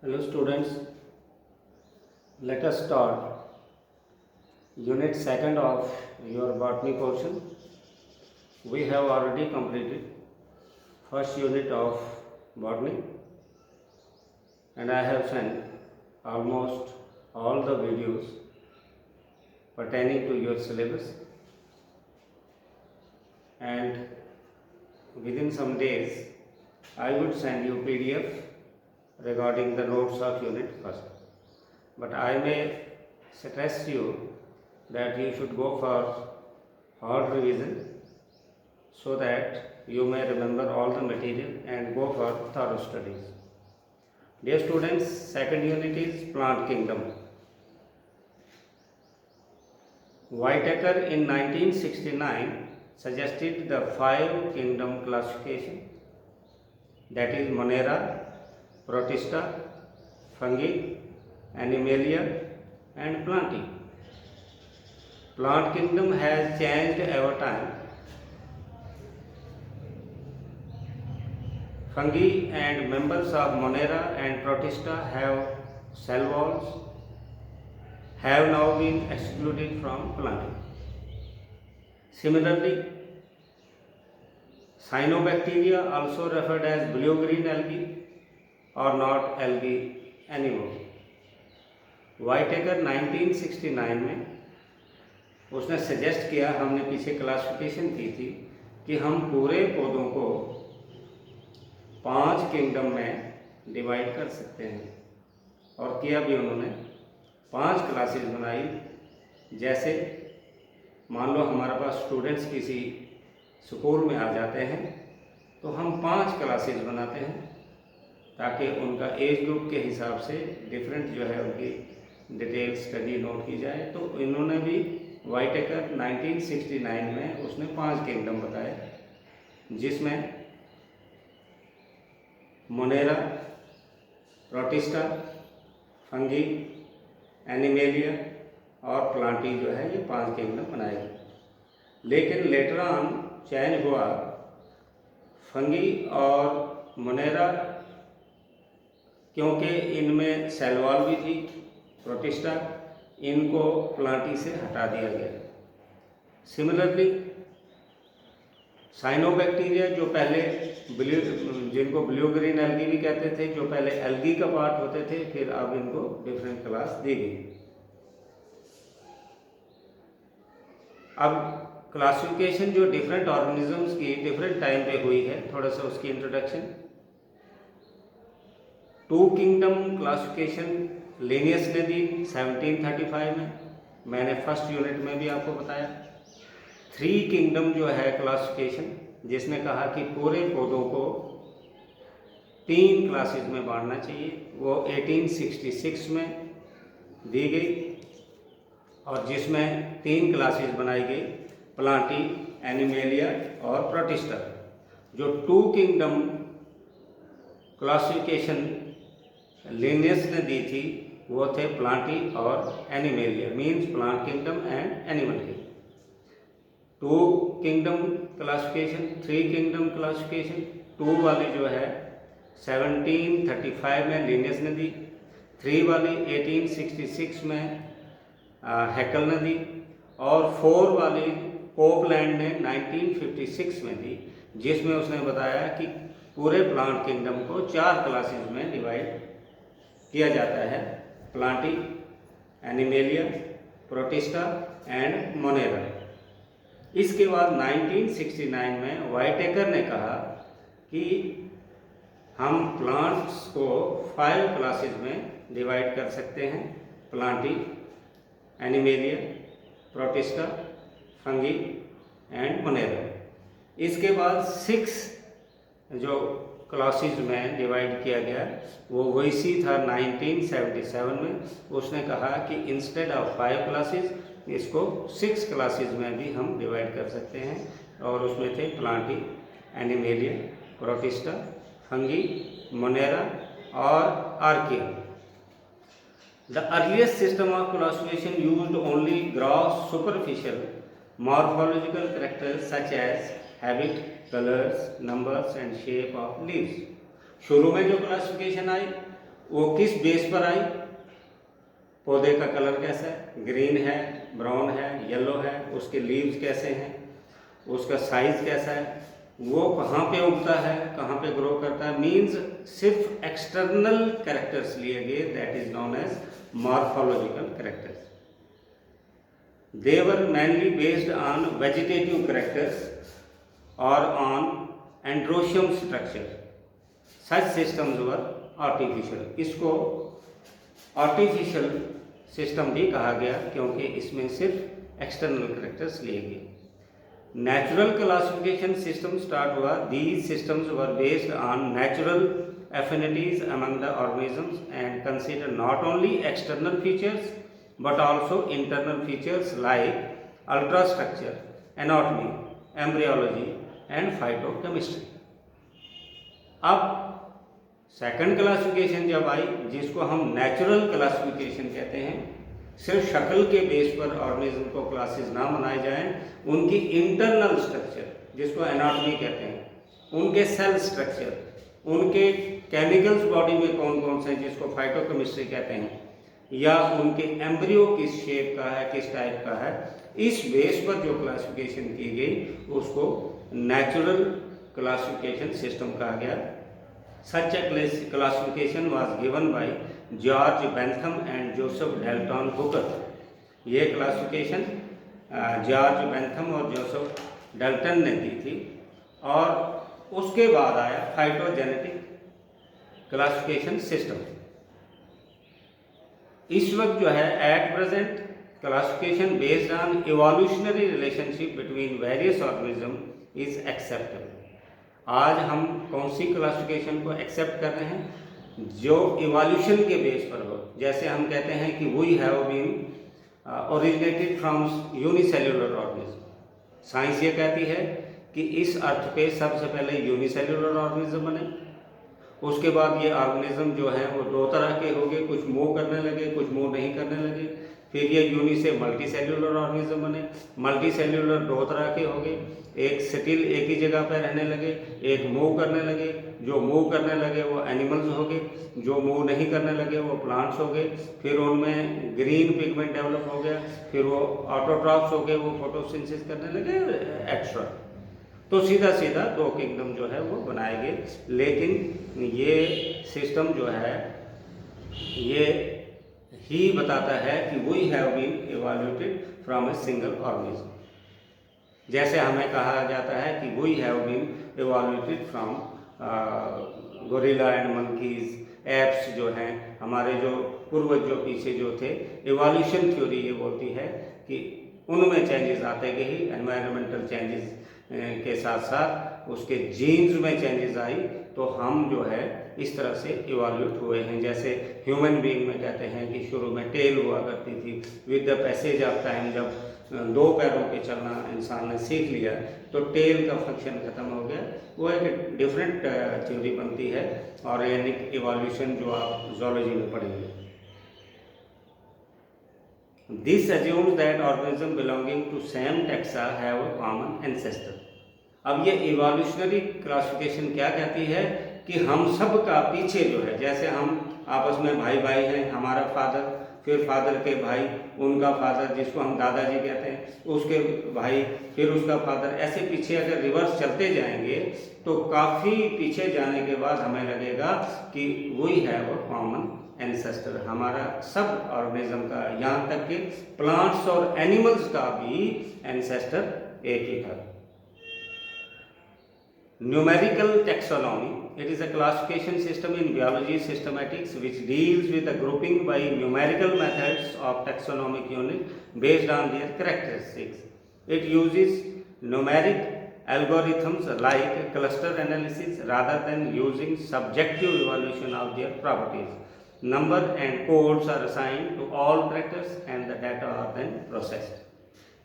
Hello students, let us start unit 2nd of your botany portion. We have already completed first unit of botany and I have sent almost all the videos pertaining to your syllabus, and within some days I would send you PDF regarding the notes of unit first. But I may stress you that you should go for hard revision so that you may remember all the material and go for thorough studies. Dear students, second unit is plant kingdom. Whitaker in 1969 suggested the 5 kingdom classification, that is Monera, Protista, Fungi, Animalia and Plantae. Plant kingdom has changed over time. Fungi and members of Monera and Protista have cell walls, have now been excluded from Plantae. Similarly, cyanobacteria, also referred as blue-green algae, are not algae anymore. वाइटेकर 1969 में उसने suggest किया, हमने पीछे classification की थी कि हम पूरे पौधों को 5 किंगडम में डिवाइड कर सकते हैं, और किया भी उन्होंने। 5 क्लासेस बनाई। जैसे मान लो हमारे पास स्टूडेंट्स किसी स्कूल में आ जाते हैं तो हम 5 क्लासेस बनाते हैं ताकि उनका एज ग्रुप के हिसाब से डिफरेंट जो है उनकी डिटेल स्टडी नोट की जाए। तो इन्होंने भी वाइटेकर 1969 में उसने 5 किंगडम बताए, जिसमें मोनेरा, प्रोटिस्टा, फंगी, एनिमेलिया और प्लांटी जो है ये 5 किंगडम बनाए। लेकिन लेटर ऑन चेंज हुआ, फंगी और मोनेरा क्योंकि इनमें सेल वॉल भी थी, प्रोटिस्टा, इनको प्लांटी से हटा दिया गया। सिमिलरली साइनोबैक्टीरिया जो पहले जिनको ब्लू ग्रीन एल्गी भी कहते थे, जो पहले एल्गी का पार्ट होते थे, फिर अब इनको डिफरेंट क्लास दी गई। अब क्लासिफिकेशन जो डिफरेंट ऑर्गेनिजम्स की डिफरेंट टाइम पे हुई है, थोड़ा सा उसकी इंट्रोडक्शन। 2 किंगडम क्लासिफिकेशन लिनियस ने दी 1735 में, मैंने फर्स्ट यूनिट में भी आपको बताया। 3 किंगडम जो है क्लासिफिकेशन, जिसने कहा कि पूरे पौधों को 3 क्लासेस में बांटना चाहिए, वो 1866 में दी गई, और जिसमें 3 क्लासेस बनाई गई, प्लांटी, एनिमेलिया और प्रोटिस्टा। जो 2 किंगडम क्लासिफिकेशन लिनियस ने दी थी वो थे प्लांटी और animalia, means plant kingdom and animal kingdom. 2 kingdom classification, 3 kingdom classification, 2 वाली जो है 1735 में लिनियस ने दी, 3 वाली 1866 में हैकल ने दी, और 4 वाली कोपलैंड ने 1956 में दी, जिसमें उसने बताया कि पूरे प्लांट किंगडम को 4 क्लासेस में डिवाइड किया जाता है, Plantae, animalia, protista and Monera. इसके बाद 1969 में वाइटेकर ने कहा कि हम प्लांट्स को 5 क्लासेस में डिवाइड कर सकते हैं, Plantae, animalia, protista, fungi and Monera. इसके बाद 6 जो क्लासेस में डिवाइड किया गया वो वैसी था 1977 में। उसने कहा कि इंस्टेड ऑफ 5 क्लासेस इसको 6 क्लासेस में भी हम डिवाइड कर सकते हैं, और उसमें थे plantae, animalia, protista, fungi, monera और archaea. The earliest system of classification used only gross superficial morphological characters such as habit, colours, numbers and shape of leaves. शुरू में जो क्लासिफिकेशन आई वो किस बेस पर आई, पौधे का कलर कैसा है, ग्रीन है, ब्राउन है, येलो है, उसके लीव्स कैसे हैं, उसका साइज कैसा है, वो कहाँ पे उगता है, कहाँ पे ग्रो करता है, मीन्स सिर्फ एक्सटर्नल कैरेक्टर्स लिए गए, that is known as morphological characters. They were mainly based on vegetative characters or on androecium structure. Such systems were artificial. इसको artificial system भी कहा गया क्योंकि इसमें सिर्फ external characters लिए गए. Natural classification system start हुआ. These systems were based on natural affinities among the organisms and consider not only external features but also internal features like ultrastructure, anatomy, embryology and phytochemistry. अब second classification जब आई, जिसको हम natural classification कहते हैं, सिर्फ शक्ल के बेस पर ऑर्गेनिज्म को क्लासेस ना बनाए जाएं, उनकी इंटरनल स्ट्रक्चर जिसको एनाटॉमी कहते हैं, उनके सेल स्ट्रक्चर, उनके केमिकल्स बॉडी में कौन कौन से हैं जिसको फाइटोकेमिस्ट्री कहते हैं, या उनके एम्ब्रियो किस शेप का है, किस टाइप का है, इस बेस पर जो क्लासिफिकेशन की गई उसको नेचुरल क्लासिफिकेशन सिस्टम कहा गया. Such a classification was given by George Bentham and Joseph Dalton Hooker. ये क्लासिफिकेशन जॉर्ज बेंथम और जोसेफ डेल्टन ने दी थी. और उसके बाद आया फाइटोजेनेटिक क्लासिफिकेशन सिस्टम. इस वक्त जो है at present classification based on evolutionary relationship between various organism is acceptable. आज हम कौन सी क्लासिफिकेशन को एक्सेप्ट कर रहे हैं, जो इवोल्यूशन के बेस पर हो. जैसे हम कहते हैं कि we have been originated from unicellular organism. Science ये कहती है कि इस अर्थ पे सबसे पहले यूनिसेल्युलर ऑर्गेनिज्म बने, उसके बाद ये ऑर्गेनिज्म जो है वो दो तरह के हो गए, कुछ मूव करने लगे, कुछ मूव नहीं करने लगे. फिर ये यूनि से मल्टी सेल्यूलर ऑर्गेनिज्म बने. मल्टी सेल्यूलर दो तरह के हो गए, एक स्टिल एक ही जगह पर रहने लगे, एक मूव करने लगे. जो मूव करने लगे वो एनिमल्स हो गए, जो मूव नहीं करने लगे वो प्लांट्स हो गए. फिर उनमें ग्रीन पिगमेंट डेवलप हो गया, फिर वो ऑटोट्रॉफ्स हो गए, वो फोटोसिंथेसिस करने लगे एक्स्ट्रा. तो सीधा सीधा दो किंगडम जो है वो बनाए गए. लेकिन ये सिस्टम जो है ये ही बताता है कि we have been evoluted from a single organism. जैसे हमें कहा जाता है कि we have been evoluted from gorilla and monkeys, apes जो हैं हमारे जो पूर्वज जो पीछे जो थे. इवोल्यूशन थ्योरी ये बोलती है कि उनमें चेंजेस आते गए, एनवायरमेंटल चेंजेस के साथ साथ उसके जीन्स में चेंजेस आई, तो हम जो है इस तरह से इवॉल्यूट हुए हैं. जैसे ह्यूमन बीइंग में कहते हैं कि शुरू में टेल हुआ करती थी. With the passage of time जब दो पैरों पे चलना इंसान ने सीख लिया तो टेल का फंक्शन खत्म हो गया. वो एक डिफरेंट थ्योरी बनती है, ऑर्गेनिक इवोल्यूशन जो आप जूलॉजी में पढ़ेंगे. This assumes that organisms belonging to same taxa have a common ancestor. अब ये इवोल्यूशनरी क्लासिफिकेशन क्या कहती है कि हम सब का पीछे जो है, जैसे हम आपस में भाई भाई हैं, हमारा फादर, फिर फादर के भाई, उनका फादर जिसको हम दादाजी कहते हैं, उसके भाई, फिर उसका फादर, ऐसे पीछे अगर रिवर्स चलते जाएंगे तो काफ़ी पीछे जाने के बाद हमें लगेगा कि we have a common ancestor. हमारा सब ऑर्गेनिज्म का, यहाँ तक कि प्लांट्स और एनिमल्स का भी एंसेस्टर एक ही था. Numerical taxonomy, it is a classification system in biology systematics which deals with the grouping by numerical methods of taxonomic units based on their characteristics. It uses numeric algorithms like cluster analysis rather than using subjective evaluation of their properties. Number and codes are assigned to all characters and the data are then processed.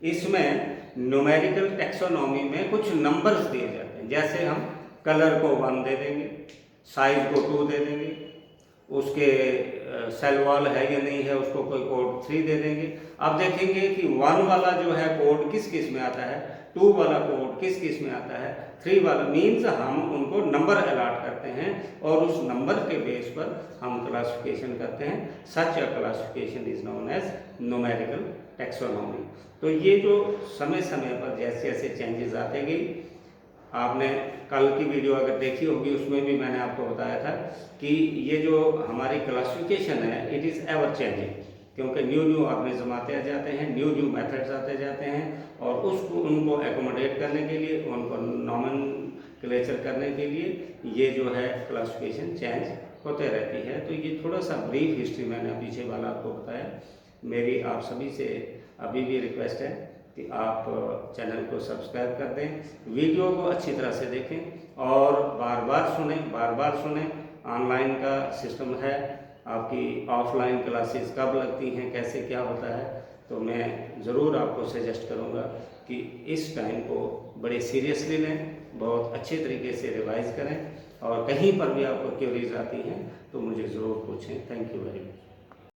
इसमें numerical taxonomy में कुछ numbers दिए जाते हैं. जैसे हम colour को 1 दे देंगे, साइज को 2 दे देंगे, उसके सेल वॉल है या नहीं है उसको कोई कोड 3 दे देंगे. अब देखेंगे कि 1 वाला जो है कोड किस किस में आता है, 2 वाला कोड किस किस में आता है, 3 वाला मीन्स हम उनको नंबर अलॉट करते हैं और उस नंबर के बेस पर हम क्लासिफिकेशन करते हैं। Such a classification is known as numerical taxonomy. तो ये जो समय समय पर जैसे जैसे चेंजेस आते गई, आपने कल की वीडियो अगर देखी होगी उसमें भी मैंने आपको बताया था कि ये जो हमारी क्लासिफिकेशन है इट इज़ एवर चेंजिंग, क्योंकि न्यू ऑर्गेनिज्म आते जाते हैं, न्यू मेथड्स आते जाते हैं और उसको उनको एकोमोडेट करने के लिए, उनको नॉमेनक्लेचर करने के लिए ये जो है क्लासिफिकेशन चेंज होते रहती है। तो ये थोड़ा सा ब्रीफ हिस्ट्री मैंने पीछे वाला आपको बताया। मेरी आप सभी से अभी भी रिक्वेस्ट है कि आप चैनल को सब्सक्राइब कर दें, वीडियो को अच्छी तरह से देखें और बार बार सुनें। ऑनलाइन का सिस्टम है, आपकी ऑफलाइन क्लासेस कब लगती हैं, कैसे क्या होता है, तो मैं ज़रूर आपको सजेस्ट करूँगा कि इस टाइम को बड़े सीरियसली लें, बहुत अच्छे तरीके से रिवाइज़ करें और कहीं पर भी आपको क्वेरीज आती हैं तो मुझे ज़रूर पूछें। Thank you very much.